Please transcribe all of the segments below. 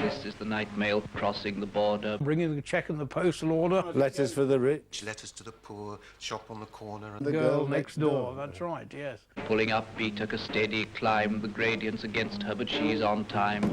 This is the night mail crossing the border. Bringing the check and the postal order. Letters for the rich. Letters to the poor, shop on the corner. The girl next door, that's right, yes. Pulling up, he took a steady climb. The gradient's against her, but she's on time.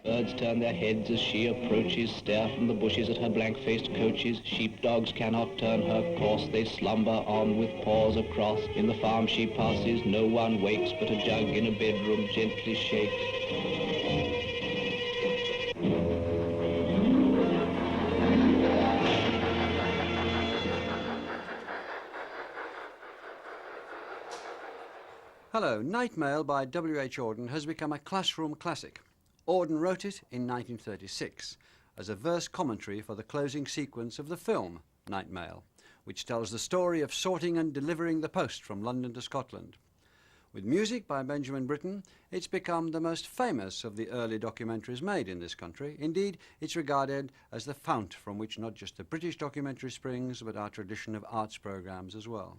Birds turn their heads as she approaches, stare from the bushes at her blank-faced coaches. Sheepdogs cannot turn her course, they slumber on with paws across. In the farm she passes, no one wakes, but a jug in a bedroom gently shakes. Hello, Night Mail by W.H. Auden has become a classroom classic. Auden wrote it in 1936 as a verse commentary for the closing sequence of the film Night Mail, which tells the story of sorting and delivering the post from London to Scotland. With music by Benjamin Britten, it's become the most famous of the early documentaries made in this country. Indeed, it's regarded as the fount from which not just the British documentary springs, but our tradition of arts programmes as well.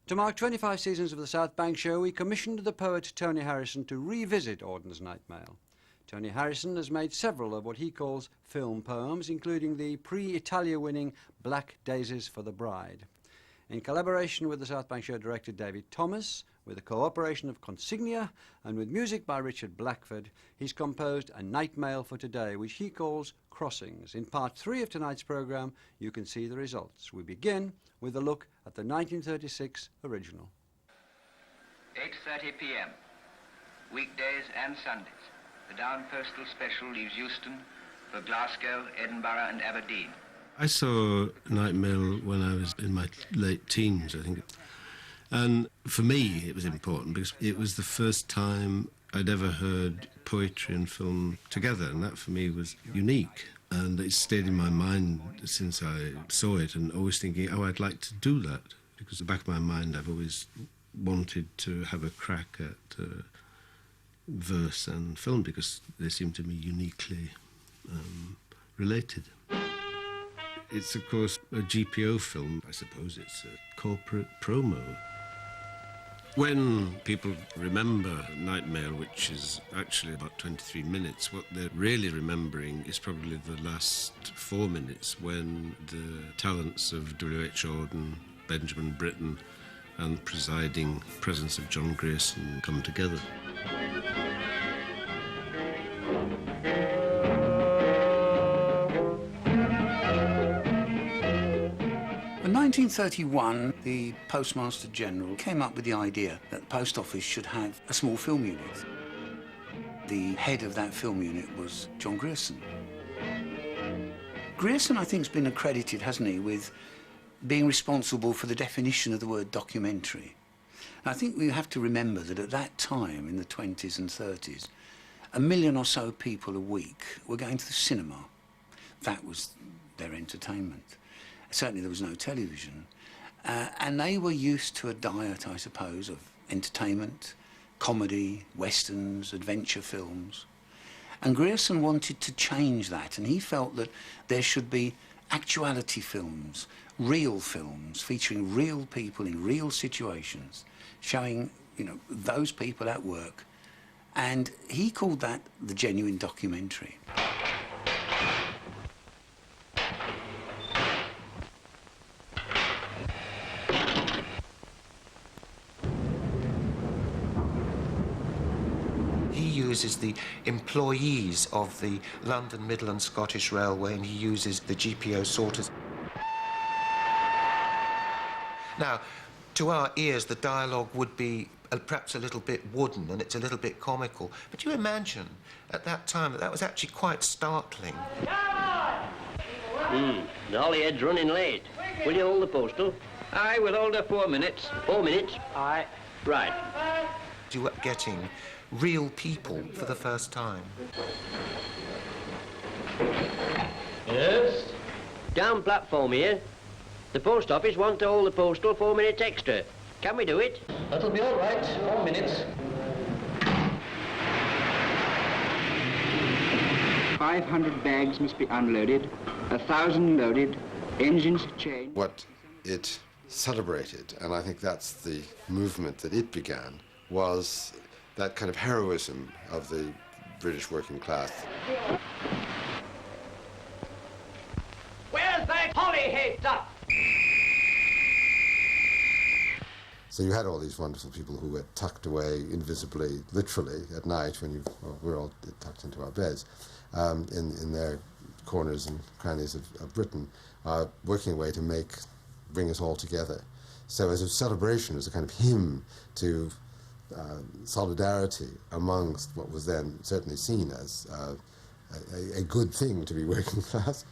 To mark 25 seasons of the South Bank Show, we commissioned the poet Tony Harrison to revisit Auden's Night Mail. Tony Harrison has made several of what he calls film poems, including the pre-Italia winning Black Daisies for the Bride. In collaboration with the South Bank Show director David Thomas, with the cooperation of Consignia, and with music by Richard Blackford, he's composed a Night Mail for today, which he calls Crossings. In part 3 of tonight's programme, you can see the results. We begin with a look at the 1936 original. 8:30 p.m. Weekdays and Sundays. The Down Postal Special leaves Euston for Glasgow, Edinburgh and Aberdeen. I saw Night Mail when I was in my late teens, I think. And for me, it was important because it was the first time I'd ever heard poetry and film together, and that for me was unique. And it stayed in my mind since I saw it, and always thinking, oh, I'd like to do that. Because at the back of my mind, I've always wanted to have a crack at verse and film because they seem to me uniquely related. It's, of course, a GPO film. I suppose it's a corporate promo. When people remember Night Mail, which is actually about 23 minutes, what they're really remembering is probably the last 4 minutes when the talents of W.H. Auden, Benjamin Britten, and the presiding presence of John Grierson come together. In 1931, the Postmaster General came up with the idea that the Post Office should have a small film unit. The head of that film unit was John Grierson. Grierson, I think, has been accredited, hasn't he, with being responsible for the definition of the word documentary. And I think we have to remember that at that time, in the 20s and 30s, 1 million or so people a week were going to the cinema. That was their entertainment. Certainly there was no television. And they were used to a diet, I suppose, of entertainment, comedy, westerns, adventure films. And Grierson wanted to change that, and he felt that there should be actuality films, real films, featuring real people in real situations, showing, you know, those people at work. And he called that the genuine documentary. Uses the employees of the London Midland Scottish Railway, and he uses the GPO sorters. Now, to our ears, the dialogue would be perhaps a little bit wooden, and it's a little bit comical. But you imagine, at that time, that was actually quite startling. The Holyhead's running late. Will you hold the postal? Aye, we'll hold her 4 minutes. 4 minutes? Aye. Right. You were getting real people for the first time. Yes? Down platform here. The post office want to hold the postal 4 minutes extra. Can we do it? That'll be all right. 4 minutes. 500 bags must be unloaded, 1,000 loaded, engines changed. What it celebrated, and I think that's the movement that it began, was that kind of heroism of the British working class. Where's that holly head up? So you had all these wonderful people who were tucked away invisibly, literally, at night when we're all tucked into our beds, in their corners and crannies of Britain, working away to bring us all together. So as a celebration, as a kind of hymn to solidarity amongst what was then certainly seen as a good thing to be working class,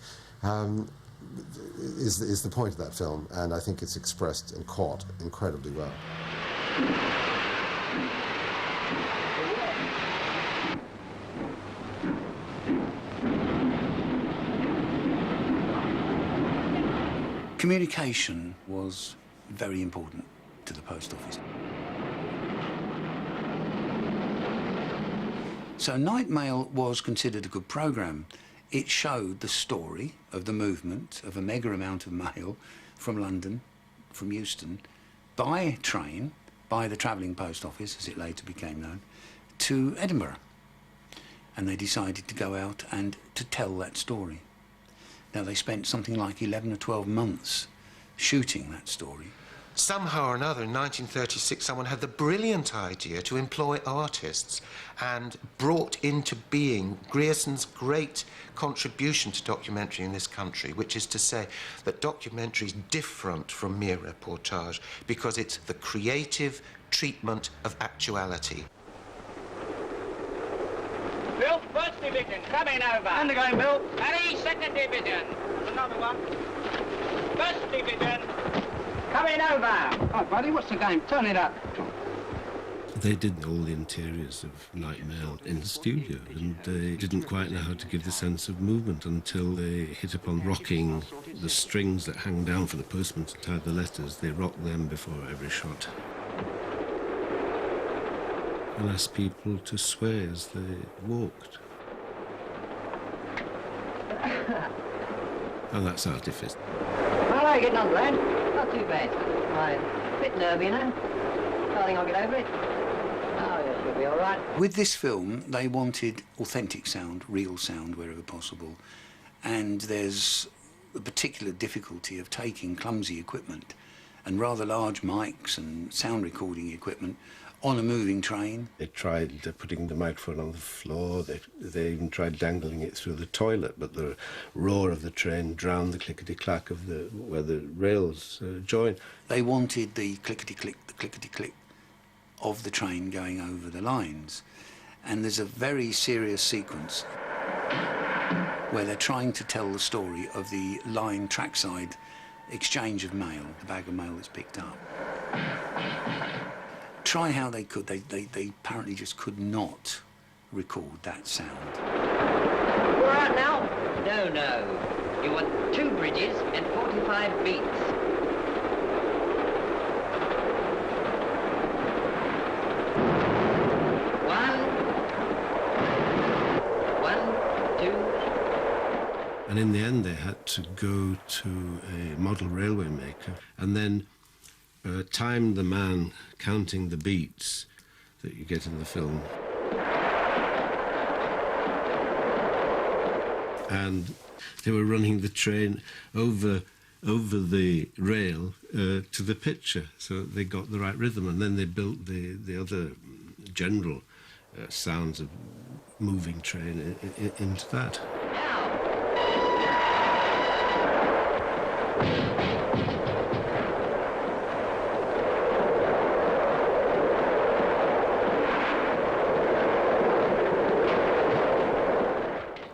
is the point of that film, and I think it's expressed and caught incredibly well. Communication was very important to the post office. So Night Mail was considered a good programme. It showed the story of the movement of a mega amount of mail from London, from Euston, by train, by the travelling post office, as it later became known, to Edinburgh. And they decided to go out and to tell that story. Now, they spent something like 11 or 12 months shooting that story. Somehow or another, in 1936, someone had the brilliant idea to employ artists and brought into being Grierson's great contribution to documentary in this country, which is to say that documentary is different from mere reportage because it's the creative treatment of actuality. Bill, first division, coming over. Undergoing, Bill. Harry, second division. Another one. First division, coming over. Oh, buddy, what's the game? Turn it up. They did all the interiors of Night Mail in the studio, and they didn't quite know how to give the sense of movement until they hit upon rocking the strings that hang down for the postman to tie the letters. They rocked them before every shot and asked people to sway as they walked. And that's artifice. How are you getting on, lad? Not too bad. I'm a bit nervy, you know. I think I'll get over it. Oh, yes, you'll be all right. With this film, they wanted authentic sound, real sound wherever possible, and there's a particular difficulty of taking clumsy equipment and rather large mics and sound recording equipment on a moving train. They tried putting the microphone on the floor. They even tried dangling it through the toilet, but the roar of the train drowned the clickety-clack of where the rails join. They wanted the clickety-click of the train going over the lines. And there's a very serious sequence where they're trying to tell the story of the line trackside exchange of mail, the bag of mail that's picked up. Try how they could, they apparently just could not record that sound. All right now? No. You want 2 bridges and 45 beats. One, 2. And in the end, they had to go to a model railway maker and then time the man counting the beats that you get in the film. And they were running the train over the rail to the picture, so they got the right rhythm, and then they built the other general sounds of moving train into that.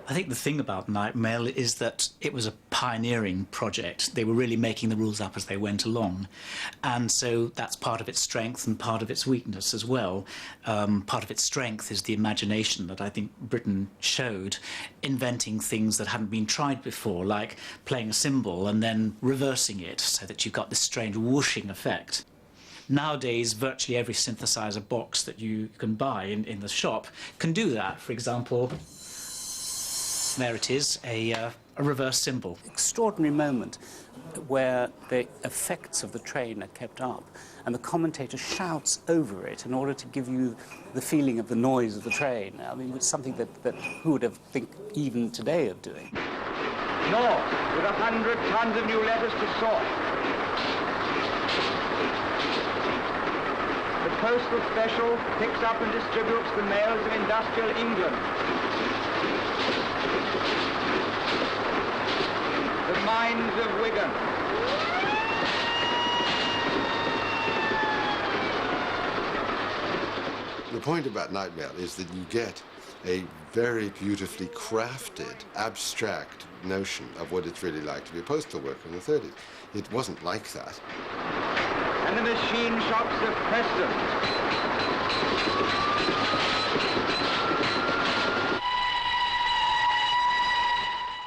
I think the thing about Night Mail is that it was a pioneering project. They were really making the rules up as they went along. And so that's part of its strength and part of its weakness as well. Part of its strength is the imagination that I think Britain showed, inventing things that hadn't been tried before, like playing a cymbal and then reversing it so that you've got this strange whooshing effect. Nowadays, virtually every synthesizer box that you can buy in the shop can do that. For example, there it is, a reverse symbol. Extraordinary moment where the effects of the train are kept up and the commentator shouts over it in order to give you the feeling of the noise of the train. I mean, it's something that who would have think even today of doing. North, with 100 tons of new letters to sort. The Postal Special picks up and distributes the mails of industrial England. The mines of Wigan. The point about Night Mail is that you get a very beautifully crafted, abstract notion of what it's really like to be a postal worker in the 30s. It wasn't like that. And the machine shops of Preston.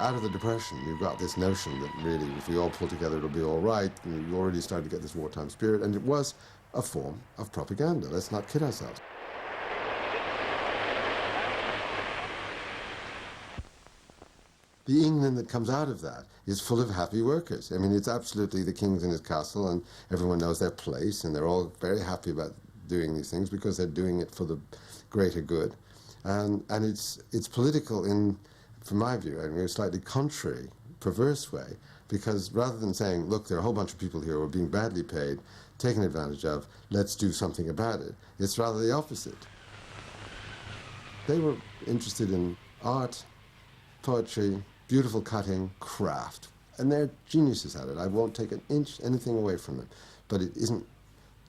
Out of the Depression, you've got this notion that really, if we all pull together, it'll be all right. You already started to get this wartime spirit, and it was a form of propaganda. Let's not kid ourselves. The England that comes out of that is full of happy workers. I mean, it's absolutely the king's in his castle, and everyone knows their place, and they're all very happy about doing these things because they're doing it for the greater good. And it's political in, from my view, I mean, a slightly contrary, perverse way, because rather than saying, look, there are a whole bunch of people here who are being badly paid, taken advantage of, let's do something about it, it's rather the opposite. They were interested in art, poetry, beautiful cutting, craft, and they're geniuses at it. I won't take an inch anything away from them, but it isn't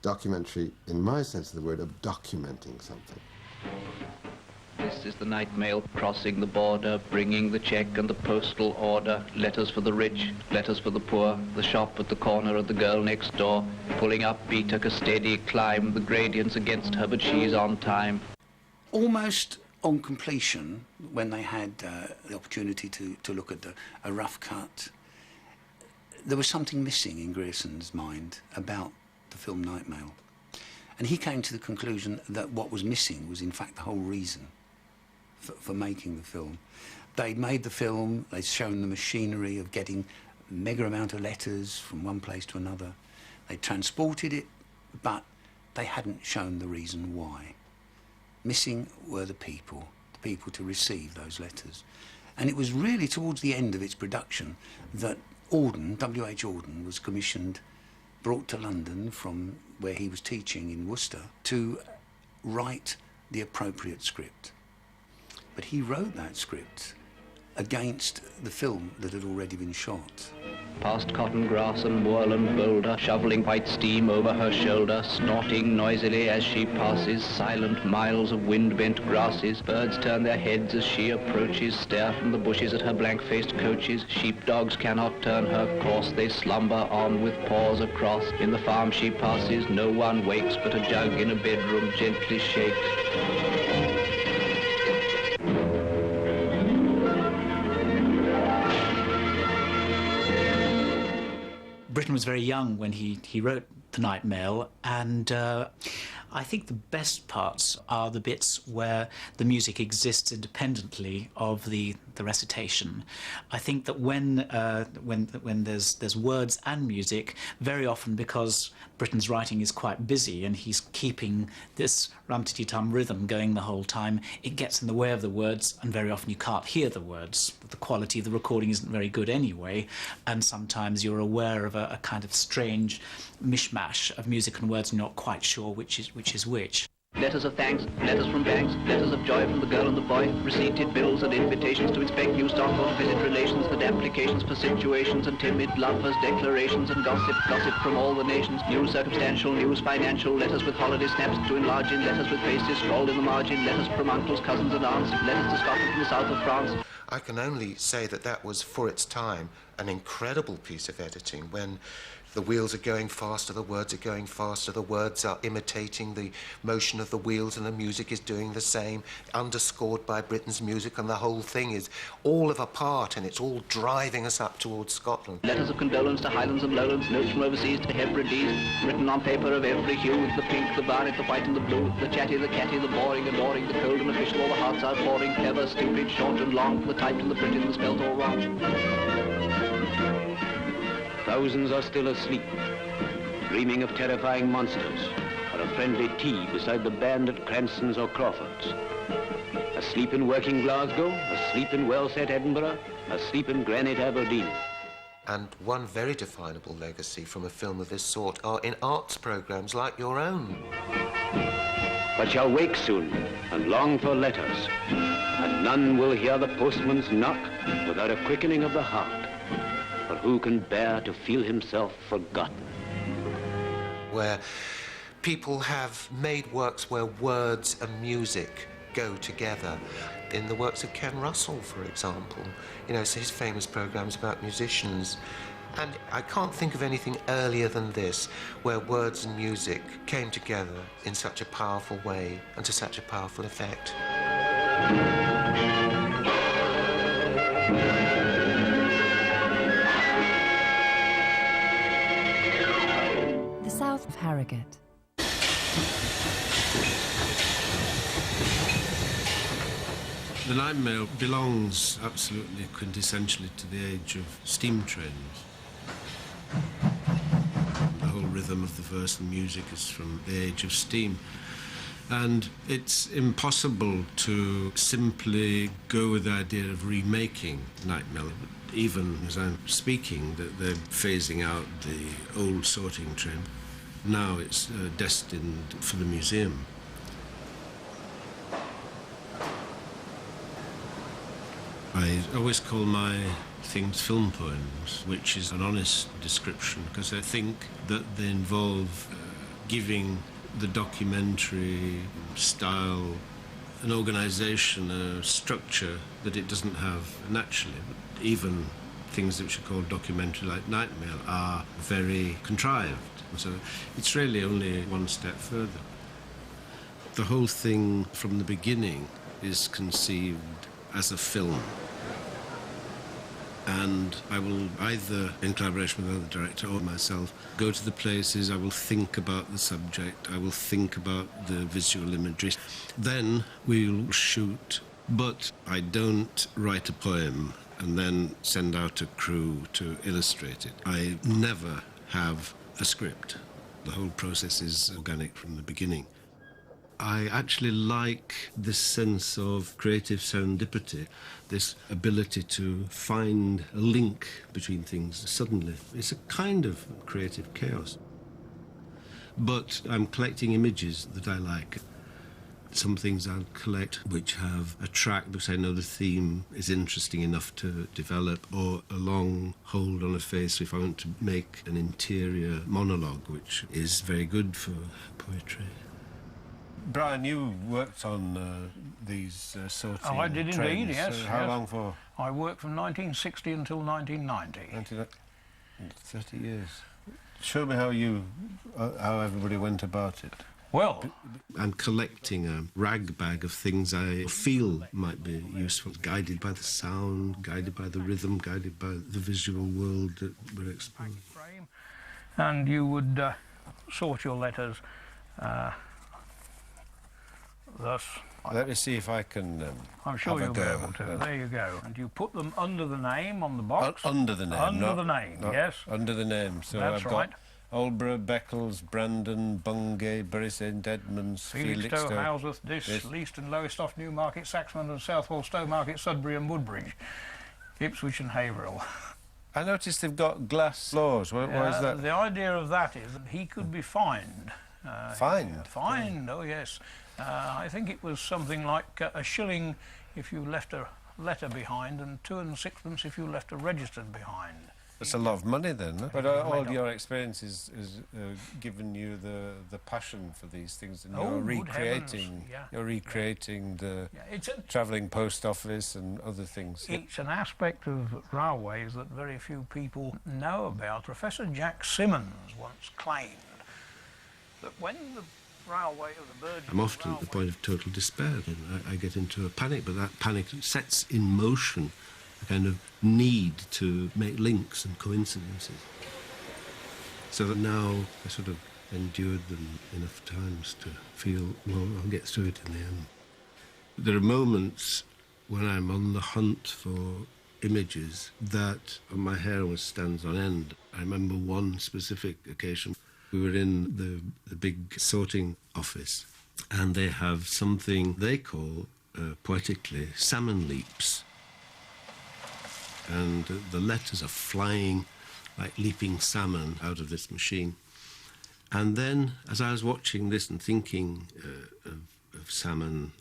documentary in my sense of the word of documenting something. This is the Night Mail crossing the border, bringing the check and the postal order, letters for the rich, letters for the poor, the shop at the corner of the girl next door, pulling up beat took a steady climb, the gradient's against her but she's on time. Almost on completion, when they had the opportunity to look at a rough cut, there was something missing in Grierson's mind about the film Night Mail. And he came to the conclusion that what was missing was in fact the whole reason for making the film. They'd made the film, they'd shown the machinery of getting a mega amount of letters from one place to another. They transported it, but they hadn't shown the reason why. Missing were the people to receive those letters. And it was really towards the end of its production that Auden, W.H. Auden, was commissioned, brought to London from where he was teaching in Worcester, to write the appropriate script. But he wrote that script against the film that had already been shot. Past cotton grass and moorland boulder, shoveling white steam over her shoulder, snorting noisily as she passes, silent miles of wind-bent grasses. Birds turn their heads as she approaches, stare from the bushes at her blank-faced coaches. Sheepdogs cannot turn her course, they slumber on with paws across. In the farm she passes, no one wakes, but a jug in a bedroom gently shakes. Britten was very young when he wrote The Night Mail, and I think the best parts are the bits where the music exists independently of the recitation. I think that when there's words and music, very often because Britten's writing is quite busy and he's keeping this rum-titty-tum rhythm going the whole time, it gets in the way of the words, and very often you can't hear the words. The quality of the recording isn't very good anyway, and sometimes you're aware of a kind of strange mishmash of music and words and you're not quite sure which is which. Letters of thanks, letters from banks, letters of joy from the girl and the boy, receipted bills and invitations to inspect new stock or visit relations, and applications for situations and timid lovers, declarations and gossip from all the nations, news circumstantial, news financial, letters with holiday snaps to enlarge in, letters with faces scrawled in the margin, letters from uncles, cousins and aunts, letters to Scotland from the south of France. I can only say that that was, for its time, an incredible piece of editing when The wheels are going faster, the words are going faster, the words are imitating the motion of the wheels, and the music is doing the same, underscored by Britain's music, and the whole thing is all of a part, and it's all driving us up towards Scotland. Letters of condolence to Highlands and Lowlands, notes from overseas to Hebrides, written on paper of every hue, the pink, the violet, the white and the blue, the chatty, the catty, the boring, adoring, the cold and official, all the hearts outpouring, clever, stupid, short and long, the typed and the printed, the spelt all wrong. Thousands are still asleep, dreaming of terrifying monsters, or a friendly tea beside the band at Cranston's or Crawford's. Asleep in working Glasgow, asleep in well-set Edinburgh, asleep in granite Aberdeen. And one very definable legacy from a film of this sort are in arts programmes like your own. But shall wake soon and long for letters, and none will hear the postman's knock without a quickening of the heart. For who can bear to feel himself forgotten? Where people have made works where words and music go together. In the works of Ken Russell, for example, you know, so his famous programmes about musicians. And I can't think of anything earlier than this, where words and music came together in such a powerful way and to such a powerful effect. South of Harrogate. The Night Mail belongs absolutely quintessentially to the age of steam trains. The whole rhythm of the verse and music is from the age of steam. And it's impossible to simply go with the idea of remaking Night Mail. Even as I'm speaking, that they're phasing out the old sorting train. Now it's destined for the museum. I always call my things film poems, which is an honest description, because I think that they involve giving the documentary style an organisation, a structure that it doesn't have naturally. Even things which are called documentary, like Night Mail, are very contrived. So it's really only one step further. The whole thing from the beginning is conceived as a film. And I will either, in collaboration with another director or myself, go to the places, I will think about the subject, I will think about the visual imagery. Then we'll shoot, but I don't write a poem and then send out a crew to illustrate it. I never have a script. The whole process is organic from the beginning. I actually like this sense of creative serendipity, this ability to find a link between things suddenly. It's a kind of creative chaos. But I'm collecting images that I like. Some things I'll collect which have a track because I know the theme is interesting enough to develop, or a long hold on a face if I want to make an interior monologue, which is very good for poetry. Brian, you worked on these sorting Oh, I did trains. indeed, yes. So how yes. long for? I worked from 1960 until 1990. 30 years. Show me how everybody went about it. Well, I'm collecting a rag bag of things I feel might be useful, guided by the sound, guided by the rhythm, guided by the visual world that we're exploring. And you would sort your letters thus. Let me see if I can. I'm sure you'll be able to. There you go. And you put them under the name on the box. Under the name. Under the name, yes. Under the name. So That's I've right. got Aldborough, Beccles, Brandon, Bungay, Bury St Edmunds, Felixstowe, Howsworth, Diss, Leaston, Lowestoft, Newmarket, Saxmund and Southwold, Stowmarket, Sudbury and Woodbridge, Ipswich and Haverhill. I noticed they've got glass floors. Why is that? The idea of that is that he could be fined. Fined? Fined, oh yes. I think it was something like a shilling if you left a letter behind and 2 and 6pence if you left a registered behind. It's a lot of money then, huh? But all your experience is given you the passion for these things, and you're recreating. Yeah. You're recreating the It's travelling post office and other things. It's an aspect of railways that very few people know about. Professor Jack Simmons once claimed that when the railway of the Virgin I'm often at the point of total despair, and I get into a panic, but that panic sets in motion a kind of need to make links and coincidences. So that now I sort of endured them enough times to feel, well, I'll get through it in the end. There are moments when I'm on the hunt for images that my hair always stands on end. I remember one specific occasion. We were in the big sorting office, and they have something they call, poetically, salmon leaps. And the letters are flying like leaping salmon out of this machine. And then, as I was watching this and thinking of salmon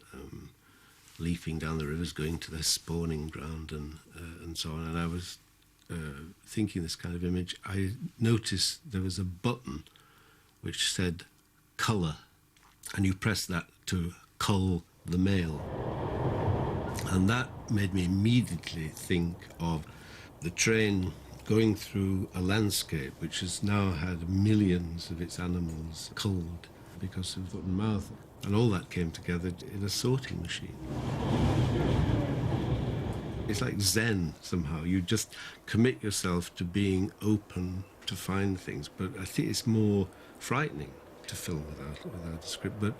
leaping down the rivers, going to their spawning ground and so on, and I was thinking this kind of image, I noticed there was a button which said colour, and you press that to cull the mail. And that made me immediately think of the train going through a landscape which has now had millions of its animals culled because of foot and mouth. And all that came together in a sorting machine. It's like Zen somehow. You just commit yourself to being open to find things. But I think it's more frightening to film without a script. But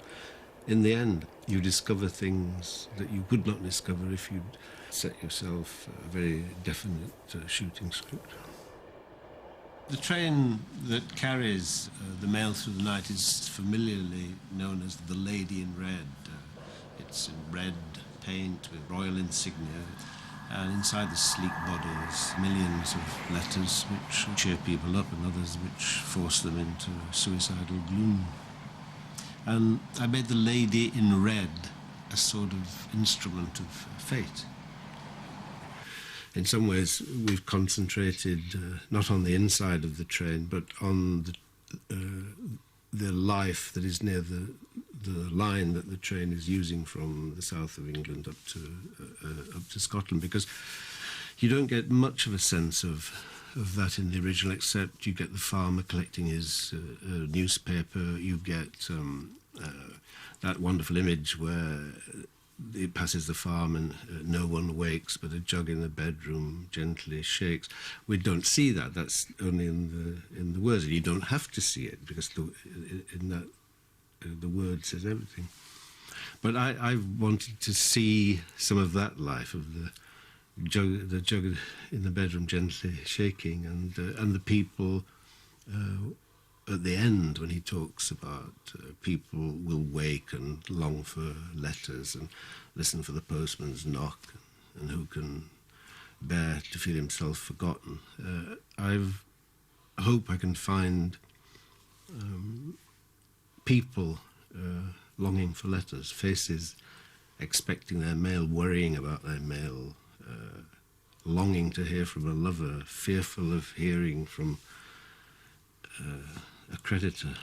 in the end, you discover things that you would not discover if you'd set yourself a very definite shooting script. The train that carries the mail through the night is familiarly known as the Lady in Red. It's in red paint with royal insignia, and inside the sleek bodies, millions of letters which cheer people up and others which force them into suicidal gloom. And I made the Lady in Red a sort of instrument of fate. In some ways, we've concentrated not on the inside of the train, but on the life that is near the line that the train is using from the south of England up to Scotland, because you don't get much of a sense of that in the original, except you get the farmer collecting his newspaper. You get that wonderful image where it passes the farm and no one wakes, but a jug in the bedroom gently shakes. We don't see that. That's only in the words. And you don't have to see it, because in that the word says everything. But I wanted to see some of that life of the jug in the bedroom gently shaking, and the people at the end, when he talks about people will wake and long for letters and listen for the postman's knock, and who can bear to feel himself forgotten. I hope I can find people longing for letters, faces expecting their mail, worrying about their mail, longing to hear from a lover, fearful of hearing from a creditor,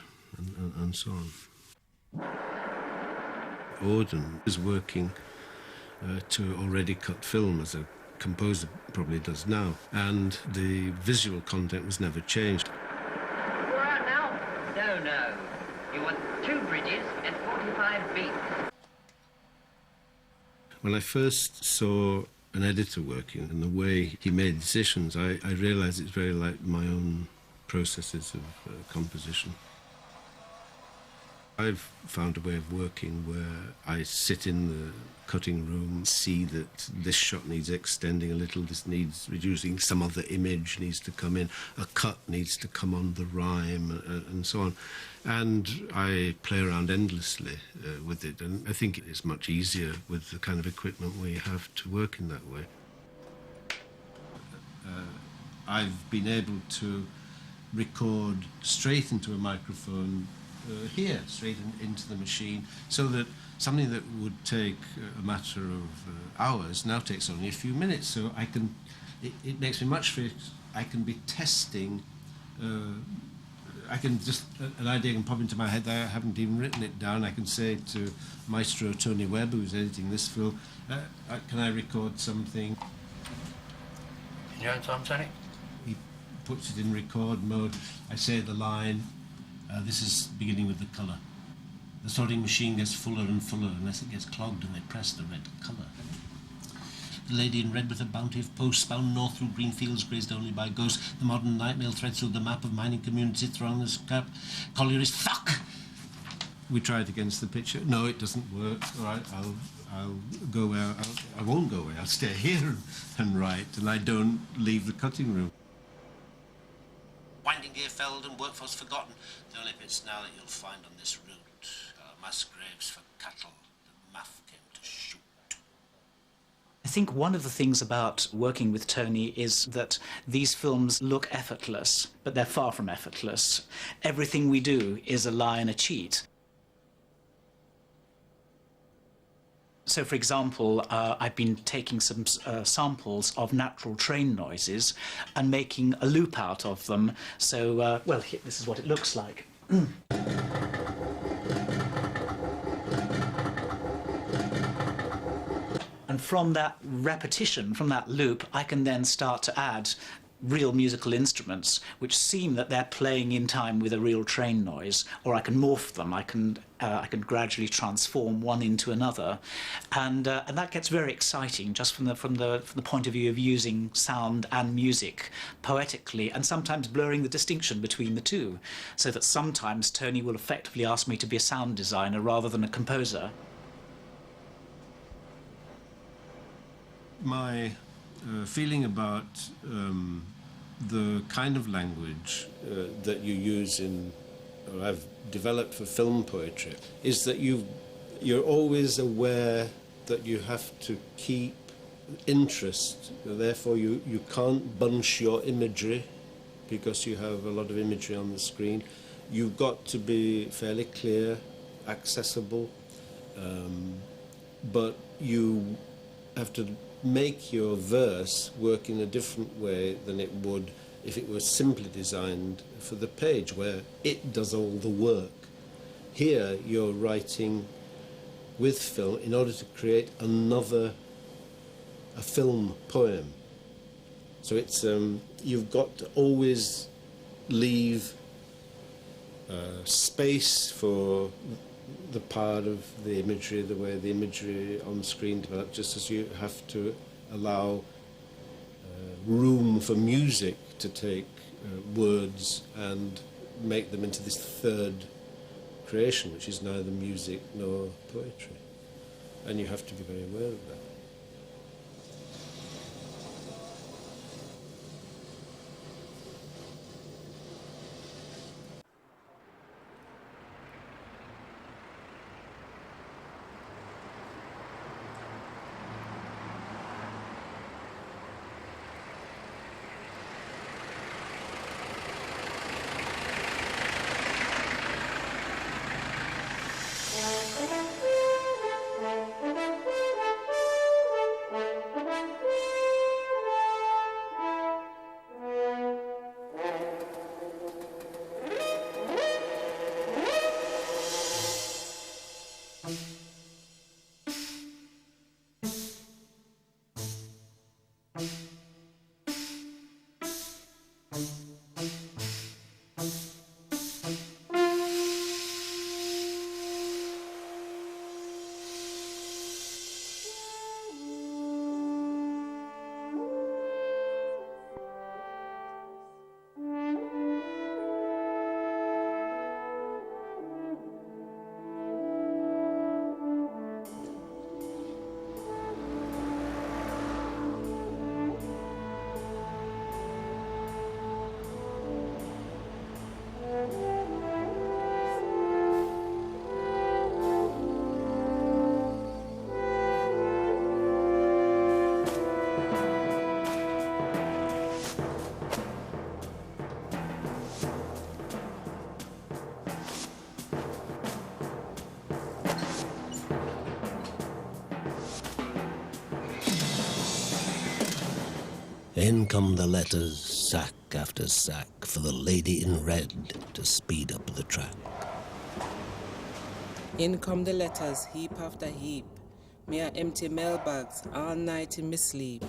and so on. Auden is working to already cut film, as a composer probably does now, and the visual content was never changed. You're out now? No. You want 2 bridges and 45 beats. When I first saw an editor working and the way he made decisions, I realised it's very like my own processes of composition. I've found a way of working where I sit in the cutting room, see that this shot needs extending a little, this needs reducing, some other image needs to come in, a cut needs to come on the rhyme, and so on. And I play around endlessly with it, and I think it's much easier with the kind of equipment we have to work in that way. I've been able to record straight into a microphone here, straight into the machine, so that something that would take a matter of hours now takes only a few minutes. So it makes me much I can be testing. I can just, an idea can pop into my head that I haven't even written it down. I can say to Maestro Tony Webb, who's editing this film, can I record something? In your own time, Tony? He puts it in record mode. I say the line, this is beginning with the colour. The sorting machine gets fuller and fuller unless it gets clogged and they press the red colour. The lady in red with a bounty of posts bound north through green fields grazed only by ghosts. The modern night mail threads through the map of mining community thrown as cap. Collierist, fuck! We tried against the picture. No, it doesn't work. All right, I'll go where I won't go away. I'll stay here and write, and I don't leave the cutting room. Winding gear felled and workforce forgotten. The only bits now that you'll find on this route are mass graves for cattle that Maff came to shoot. I think one of the things about working with Tony is that these films look effortless, but they're far from effortless. Everything we do is a lie and a cheat. So, for example, I've been taking some samples of natural train noises and making a loop out of them. So, well, this is what it looks like. And from that repetition, from that loop, I can then start to add real musical instruments which seem that they're playing in time with a real train noise, or I can morph them. I can gradually transform one into another, and that gets very exciting just from the point of view of using sound and music poetically, and sometimes blurring the distinction between the two, so that sometimes Tony will effectively ask me to be a sound designer rather than a composer. My feeling about the kind of language that you use in, or I've developed for film poetry, is that you're always aware that you have to keep interest. Therefore, you can't bunch your imagery because you have a lot of imagery on the screen. You've got to be fairly clear, accessible, but you have to make your verse work in a different way than it would if it was simply designed for the page, where it does all the work. Here you're writing with film in order to create a film poem. So it's you've got to always leave space for the part of the imagery, the way the imagery on screen develops, just as you have to allow room for music to take words and make them into this third creation, which is neither music nor poetry. And you have to be very aware of that. In come the letters, sack after sack, for the lady in red to speed up the track. In come the letters, heap after heap. Me a empty mailbags all night in me sleep.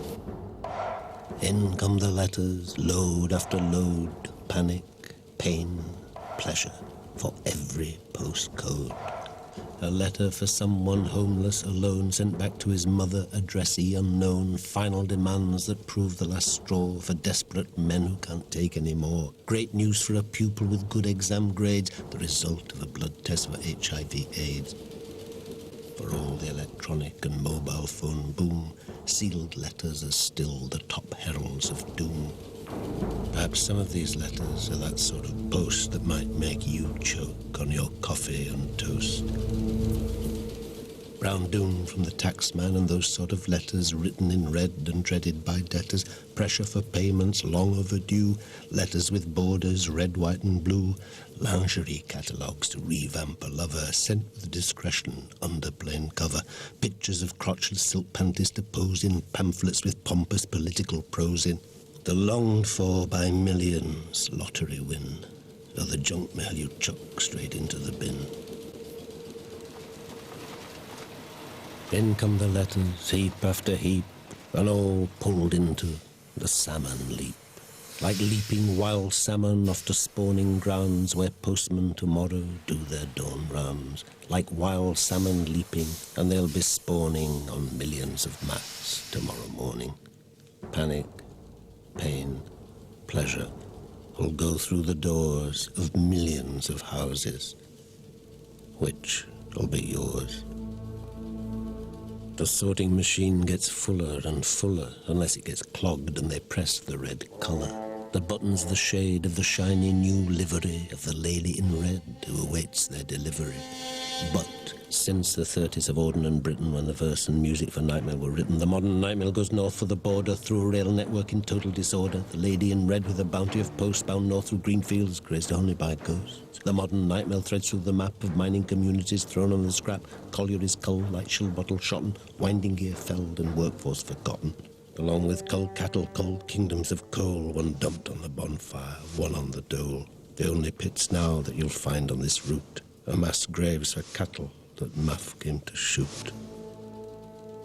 In come the letters, load after load, panic, pain, pleasure, for every postcode. A letter for someone homeless, alone, sent back to his mother, addressee unknown. Final demands that prove the last straw for desperate men who can't take any more. Great news for a pupil with good exam grades, the result of a blood test for HIV/AIDS. For all the electronic and mobile phone boom, sealed letters are still the top heralds of doom. Perhaps some of these letters are that sort of post that might make you choke on your coffee and toast. Brown doom from the taxman and those sort of letters written in red and dreaded by debtors. Pressure for payments long overdue. Letters with borders, red, white and blue. Lingerie catalogues to revamp a lover. Sent with discretion under plain cover. Pictures of crotchless silk panties to pose in. Pamphlets with pompous political prose in. The longed for by millions lottery win, or the junk mail you chuck straight into the bin. In come the letters, heap after heap, and all pulled into the salmon leap. Like leaping wild salmon off to spawning grounds where postmen tomorrow do their dawn rounds. Like wild salmon leaping, and they'll be spawning on millions of mats tomorrow morning. Panic, pain, pleasure will go through the doors of millions of houses. Which will be yours? The sorting machine gets fuller and fuller unless it gets clogged and they press the red colour. The button's the shade of the shiny new livery of the lady in red who awaits their delivery. But since the 30s of Auden and Britain, when the verse and music for Night Mail were written, the modern Night Mail goes north for the border through a rail network in total disorder. The lady in red with a bounty of posts bound north through green fields, graced only by ghosts. The modern Night Mail threads through the map of mining communities thrown on the scrap. Collieries cull like shill bottle shotten, winding gear felled and workforce forgotten. Along with cull cattle culled kingdoms of coal, one dumped on the bonfire, one on the dole. The only pits now that you'll find on this route are mass graves for cattle that Muff came to shoot.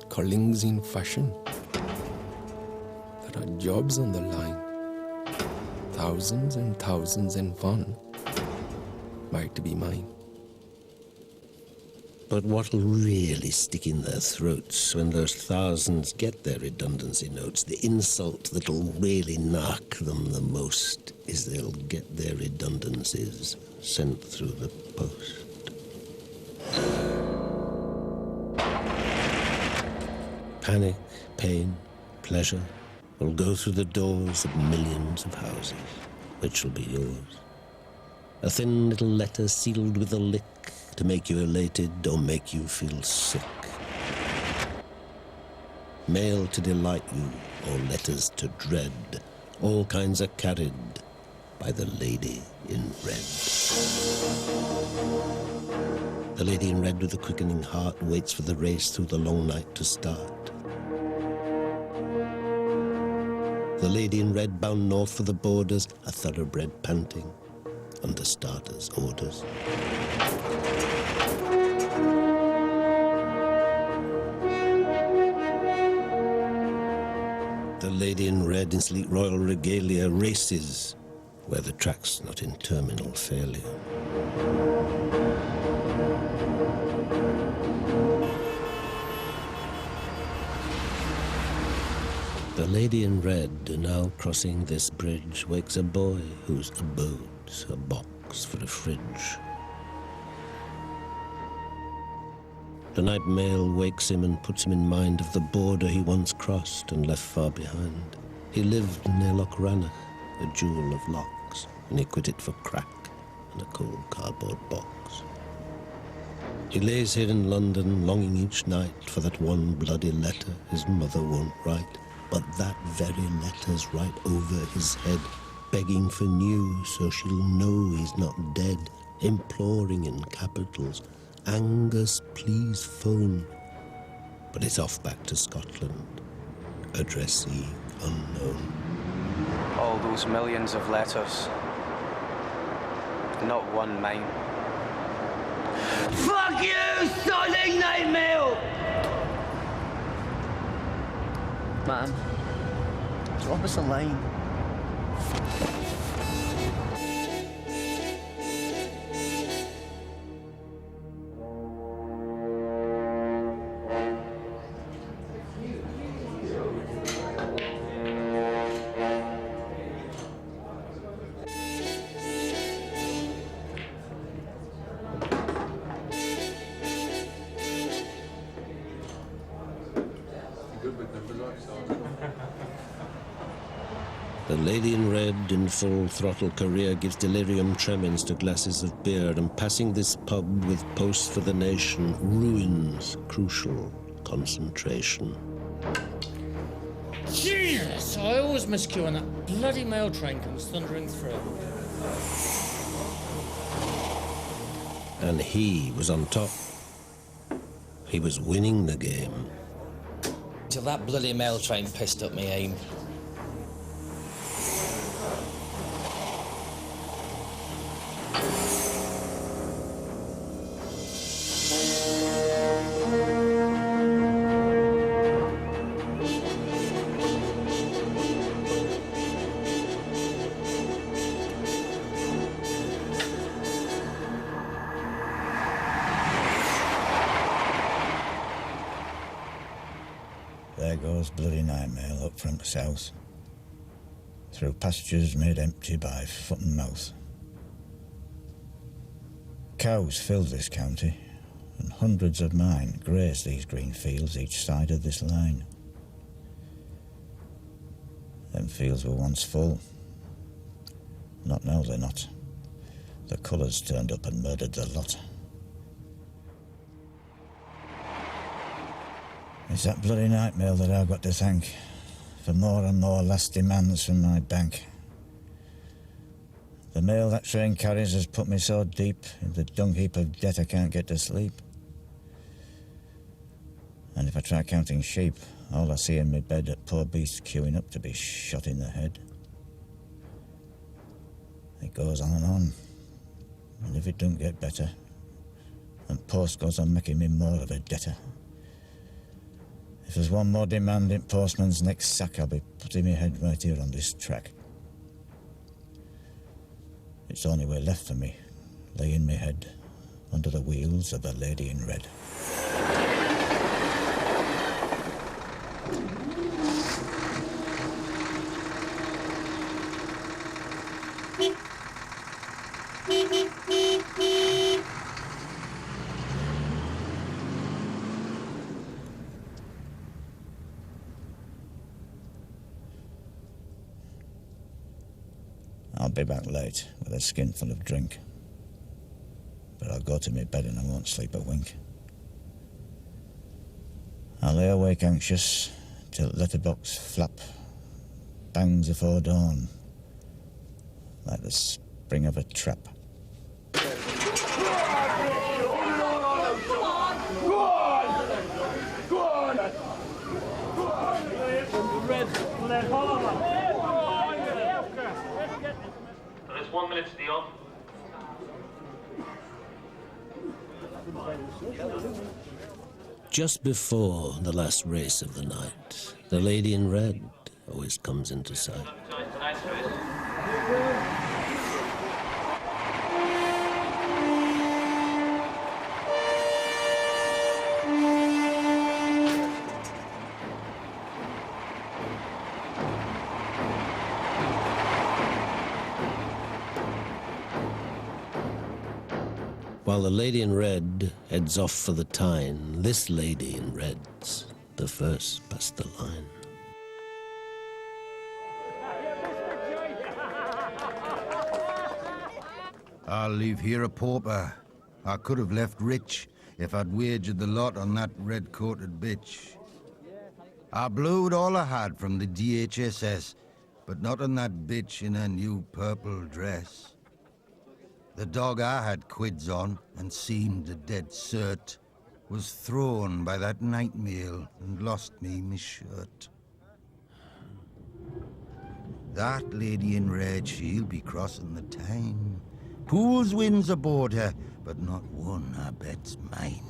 Culling's in fashion. There are jobs on the line. Thousands and thousands in fun. Might be mine. But what'll really stick in their throats when those thousands get their redundancy notes, the insult that'll really knock them the most, is they'll get their redundancies sent through the post. Panic, pain, pleasure will go through the doors of millions of houses, which will be yours. A thin little letter sealed with a lick to make you elated or make you feel sick. Mail to delight you or letters to dread, all kinds are carried by the lady in red. The lady in red with a quickening heart waits for the race through the long night to start. The lady in red bound north for the borders, a thoroughbred panting under starters' orders. The lady in red in sleek royal regalia races where the track's not in terminal failure. The lady in red, now crossing this bridge, wakes a boy whose abode's a box for a fridge. The night mail wakes him and puts him in mind of the border he once crossed and left far behind. He lived near Loch Rannoch, a jewel of locks, and he quit it for crack and a cold cardboard box. He lays here in London, longing each night for that one bloody letter his mother won't write. But that very letter's right over his head, begging for news so she'll know he's not dead, imploring in capitals, Angus, please phone. But it's off back to Scotland, addressee unknown. All those millions of letters. Not one mine. Fuck you, Sonic Nightmail! Man, drop us a line. The lady in red in full throttle career gives delirium tremens to glasses of beer, and passing this pub with posts for the nation ruins crucial concentration. Jesus! I always miss Q when that bloody mail train comes thundering through. And he was on top. He was winning the game. Till that bloody mail train pissed up me aim. There goes bloody Nightmail up from the south, through pastures made empty by foot and mouth. Cows fill this county, and hundreds of mine graze these green fields each side of this line. Them fields were once full. Not now they're not. The colours turned up and murdered the lot. It's that bloody Nightmail that I've got to thank for more and more last demands from my bank. The mail that train carries has put me so deep in the dung heap of debt I can't get to sleep. And if I try counting sheep, all I see in my bed are poor beasts queuing up to be shot in the head. It goes on, and if it don't get better, and post goes on making me more of a debtor. If there's one more demand in postman's next sack, I'll be putting my head right here on this track. It's the only way left for me, laying my head under the wheels of the lady in red. I'll be back late with a skin full of drink, but I'll go to my bed and I won't sleep a wink. I'll lay awake anxious till letterbox flap bangs afore dawn, like the spring of a trap. There's 1 minute to the on. Just before the last race of the night, the lady in red always comes into sight. While the lady in red heads off for the Tyne, this lady in red's the first past the line. I'll leave here a pauper. I could have left rich if I'd wagered the lot on that red-coated bitch. I blowed all I had from the DHSS, but not on that bitch in her new purple dress. The dog I had quids on and seemed a dead cert was thrown by that Nightmail and lost me shirt. That lady in red, she'll be crossing the Tyne. Pool's winds aboard her, but not one, I bet's mine.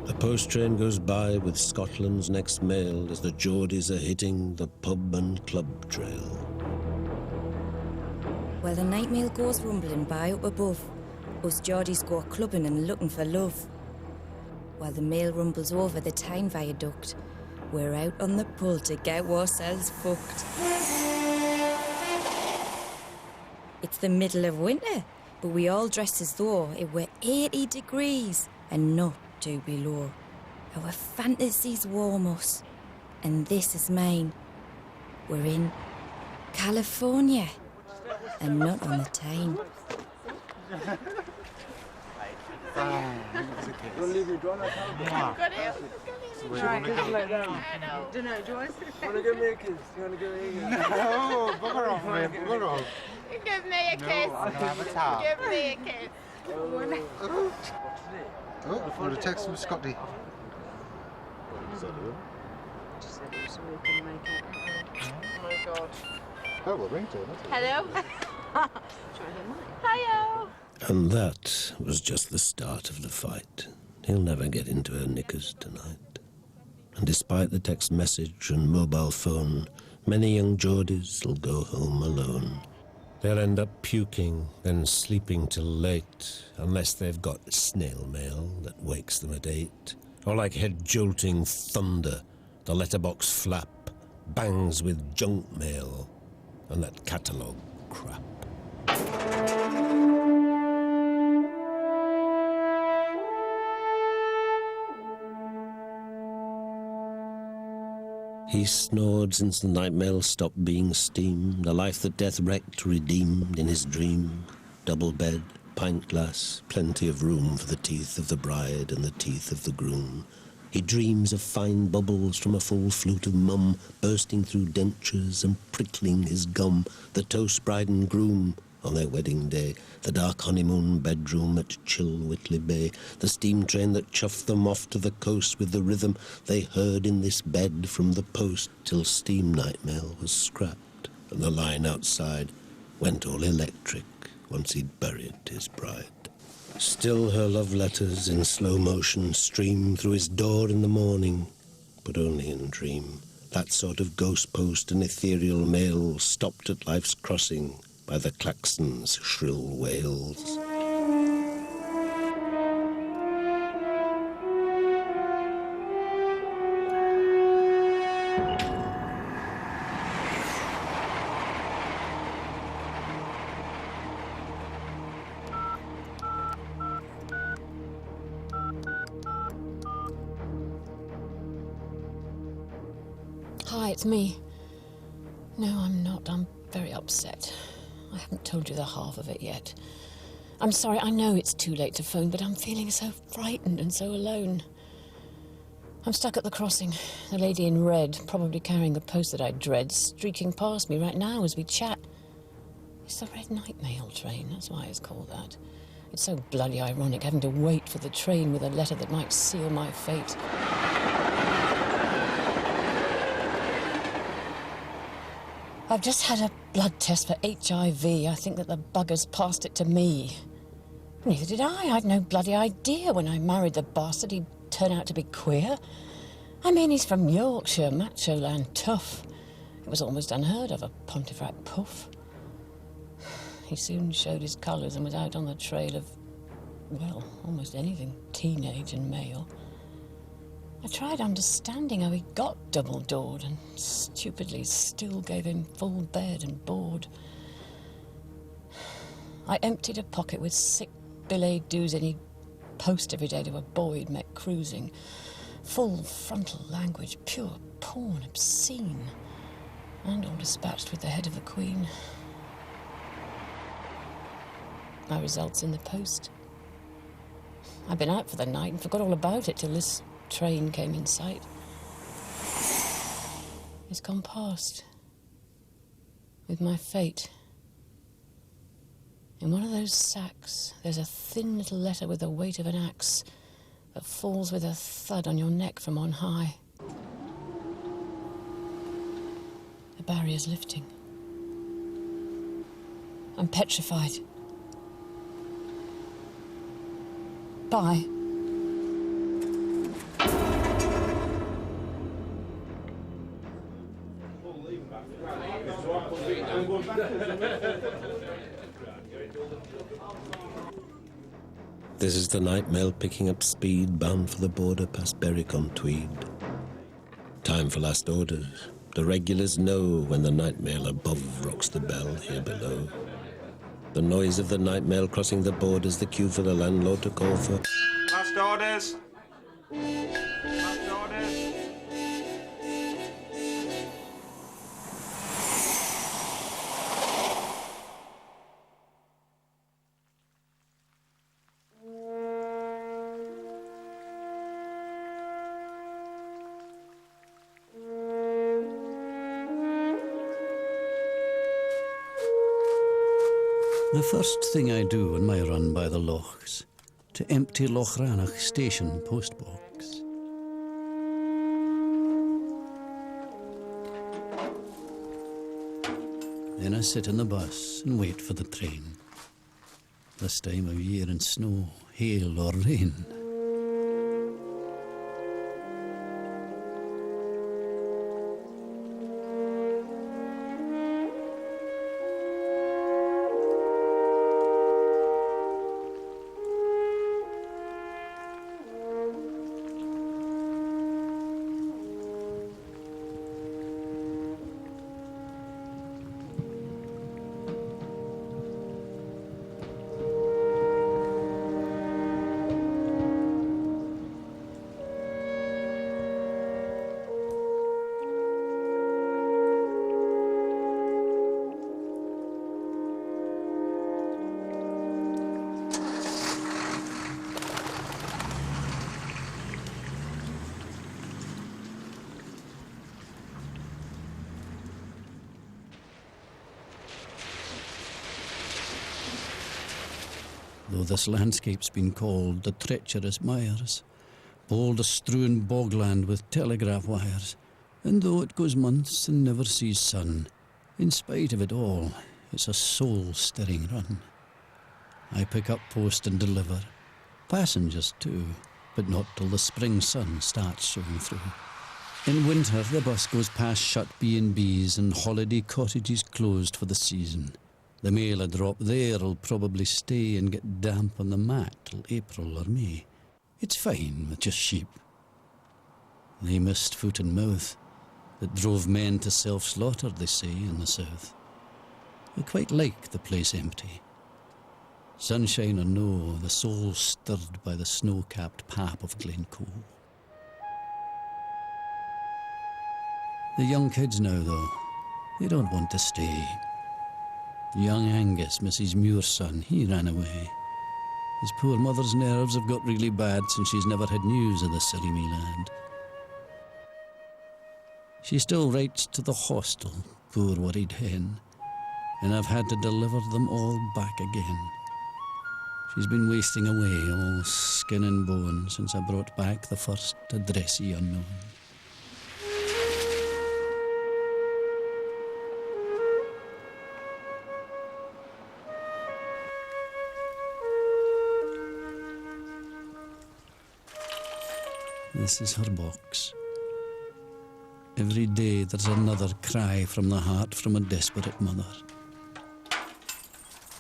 The post train goes by with Scotland's next mail as the Geordies are hitting the pub and club trail. Well, the night mail goes rumbling by up above. Us Geordies go clubbing and looking for love. While the mail rumbles over the Tyne Viaduct, we're out on the pull to get ourselves fucked. It's the middle of winter, but we all dress as though it were 80 degrees and not too below. Our fantasies warm us, and this is mine. We're in California, and not on the Tyne. Don't leave me, don't got it. Right, like that. I know. Don't know. Do you want to give me a kiss? You want to give me a kiss? No, bugger off, mate, bugger off. Give me a kiss. No, I don't have a towel. Give me a kiss. Oh, I've got a text from Scotty. Just said it so we can make it. Oh my God. Terrible ringtone, isn't it? Hello. Hello. And that was just the start of the fight. He'll never get into her knickers tonight. And despite the text message and mobile phone, many young Geordies will go home alone. They'll end up puking, then sleeping till late, unless they've got snail mail that wakes them at 8. Or like head-jolting thunder, the letterbox flap bangs with junk mail and that catalogue crap. He snored since the night mail stopped being steam, the life that death wrecked redeemed in his dream. Double bed, pint glass, plenty of room for the teeth of the bride and the teeth of the groom. He dreams of fine bubbles from a full flute of mum, bursting through dentures and prickling his gum. The toast bride and groom on their wedding day, the dark honeymoon bedroom at chill Whitley Bay, the steam train that chuffed them off to the coast with the rhythm they heard in this bed from the post, till steam night mail was scrapped and the line outside went all electric once he'd buried his bride. Still her love letters in slow motion stream through his door in the morning, but only in dream. That sort of ghost post and ethereal mail stopped at life's crossing by the klaxon's shrill wails. Hi, it's me. No, I'm not. I'm very upset. I haven't told you the half of it yet. I'm sorry, I know it's too late to phone, but I'm feeling so frightened and so alone. I'm stuck at the crossing. The lady in red, probably carrying the post that I dread, streaking past me right now as we chat. It's the red night mail train, that's why it's called that. It's so bloody ironic having to wait for the train with a letter that might seal my fate. I've just had a blood test for HIV. I think that the buggers passed it to me. Neither did I. I'd no bloody idea when I married the bastard he'd turn out to be queer. I mean, he's from Yorkshire, macho land, tough. It was almost unheard of, a Pontefract puff. He soon showed his colours and was out on the trail of, well, almost anything teenage and male. I tried understanding how he got double-doored and stupidly still gave him full bed and board. I emptied a pocket with sick billet doux and he'd post every day to a boy he'd met cruising. Full frontal language, pure porn, obscene. And all dispatched with the head of the Queen. My results in the post. I'd been out for the night and forgot all about it till this train came in sight. It's gone past. With my fate. In one of those sacks, there's a thin little letter with the weight of an axe that falls with a thud on your neck from on high. The barrier's lifting. I'm petrified. Bye. This is the night mail picking up speed, bound for the border past Berwick-on-Tweed. Time for last orders. The regulars know when the night mail above rocks the bell here below. The noise of the night mail crossing the border is the cue for the landlord to call for Last orders. Last orders. The first thing I do on my run by the lochs, to empty Loch Rannoch station postbox. Then I sit in the bus and wait for the train. This time of year in snow, hail or rain. Though this landscape's been called the treacherous mires, boulder-strewn bogland with telegraph wires, and though it goes months and never sees sun, in spite of it all, it's a soul-stirring run. I pick up post and deliver, passengers too, but not till the spring sun starts showing through. In winter, the bus goes past shut B&Bs and holiday cottages closed for the season. The mail I drop there'll probably stay and get damp on the mat till April or May. It's fine with just sheep. They missed foot and mouth that drove men to self-slaughter, they say, in the south. I quite like the place empty. Sunshine or no, the soul's stirred by the snow-capped pap of Glencoe. The young kids now, though, they don't want to stay. Young Angus, Mrs. Muir's son, he ran away. His poor mother's nerves have got really bad since she's never had news of the silly me lad. She still writes to the hostel, poor worried hen, and I've had to deliver them all back again. She's been wasting away, all skin and bone, since I brought back the first addressee unknown. This is her box. Every day there's another cry from the heart from a desperate mother.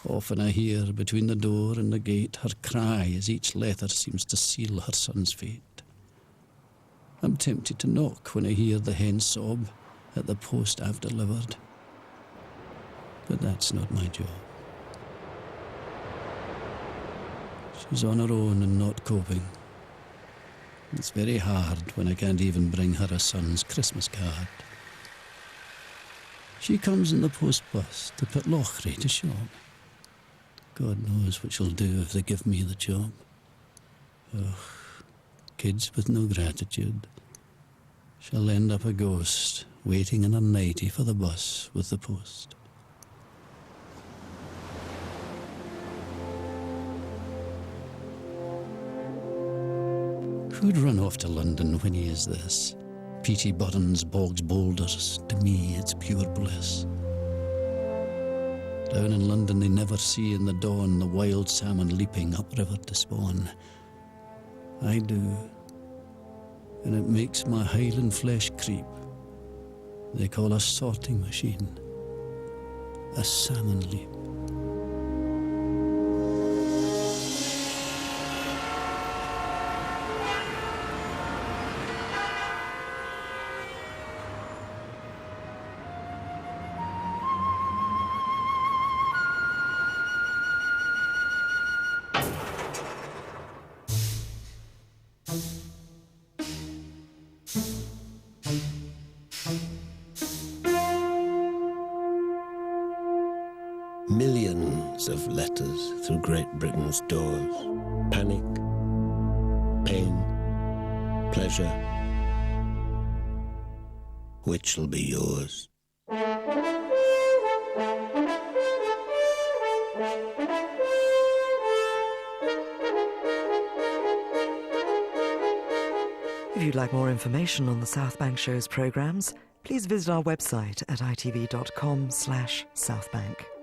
Often I hear between the door and the gate her cry as each letter seems to seal her son's fate. I'm tempted to knock when I hear the hen sob at the post I've delivered. But that's not my job. She's on her own and not coping. It's very hard when I can't even bring her a son's Christmas card. She comes in the post bus to put Lochray to shop. God knows what she'll do if they give me the job. Ugh, kids with no gratitude. She'll end up a ghost, waiting in her nightie for the bus with the post. Who'd run off to London when he is this? Peaty Burns, bogs, boulders, to me it's pure bliss. Down in London they never see in the dawn the wild salmon leaping upriver to spawn. I do, and it makes my Highland flesh creep. They call a sorting machine a salmon leap. Millions of letters through Great Britain's doors. Panic, pain, pleasure. Which shall be yours? If you'd like more information on the South Bank Show's programmes, please visit our website at itv.com/Southbank.